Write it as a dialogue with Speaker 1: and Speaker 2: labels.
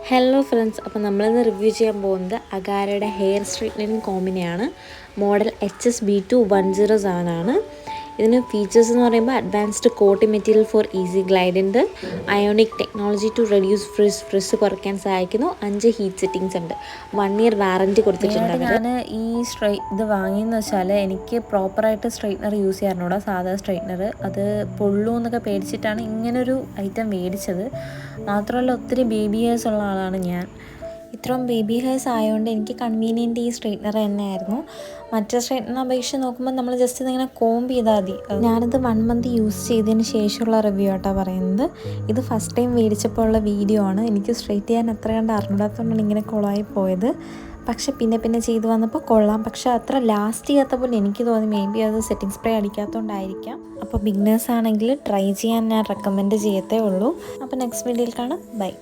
Speaker 1: Hello friends, അപ്പോൾ നമ്മളിന്ന് review ചെയ്യാൻ പോകുന്നത് അഗാരയുടെ ഹെയർ സ്ട്രൈറ്റനിങ് കോമ്പിനെയാണ്. മോഡൽ HS B2 107 ആണ്. ഇതിന് ഫീച്ചേഴ്സ് എന്ന് പറയുമ്പോൾ advanced coating material for easy glide ഉണ്ട്, ionic technology to reduce frizz കുറയ്ക്കാൻ സഹായിക്കുന്നു, 5 ഹീറ്റ് സെറ്റിങ്സ് ഉണ്ട്, 1 ഇയർ വാറൻറ്റി കൊടുത്തിട്ടുണ്ട്.
Speaker 2: ഞാൻ ഈ ഇത് വാങ്ങിയെന്ന് വെച്ചാൽ എനിക്ക് പ്രോപ്പറായിട്ട് സ്ട്രൈറ്റ്നർ യൂസ് ചെയ്യാറുണ്ടോ, സാധാ സ്ട്രൈറ്റ്നർ അത് പൊള്ളൂ എന്നൊക്കെ പേടിച്ചിട്ടാണ് ഇങ്ങനൊരു ഐറ്റം മേടിച്ചത്. മാത്രമല്ല ഒത്തിരി ബേബി ഹെയർസ് ഉള്ള ആളാണ് ഞാൻ. ഇത്രയും ബേബി ഹെയർസ് ആയതുകൊണ്ട് എനിക്ക് കൺവീനിയൻറ്റ് ഈ സ്ട്രൈറ്റ്നർ തന്നെയായിരുന്നു. മറ്റേ സ്ട്രൈറ്റ്നർ അപേക്ഷിച്ച് നോക്കുമ്പോൾ നമ്മൾ ജസ്റ്റ് ഇതിങ്ങനെ കോംബ് ചെയ്താൽ മതി. ഞാനിത് 1 മന്ത് യൂസ് ചെയ്തതിന് ശേഷമുള്ള റിവ്യൂ ആയിട്ടാണ് പറയുന്നത്. ഇത് ഫസ്റ്റ് ടൈം മേടിച്ചപ്പോൾ ഉള്ള വീഡിയോ ആണ്. എനിക്ക് സ്ട്രൈറ്റ് ചെയ്യാൻ അത്ര കണ്ട് അറിഞ്ഞൂടാത്തതുകൊണ്ടാണ് ഇങ്ങനെ കൊളായി പോയത്. പക്ഷെ പിന്നെ ചെയ്ത് വന്നപ്പോൾ കൊള്ളാം. പക്ഷെ അത്ര ലാസ്റ്റ് ചെയ്യാത്ത പോലെ എനിക്ക് തോന്നി. മേ ബി അത് സെറ്റിംഗ് സ്പ്രേ അടിക്കാത്തതുകൊണ്ടായിരിക്കാം. അപ്പോൾ ബിഗിനേഴ്സ് ആണെങ്കിൽ ട്രൈ ചെയ്യാൻ ഞാൻ റെക്കമെൻഡ് ചെയ്യത്തേ ഉള്ളൂ. അപ്പോൾ നെക്സ്റ്റ് വീഡിയോയിൽ കാണാം. ബൈ.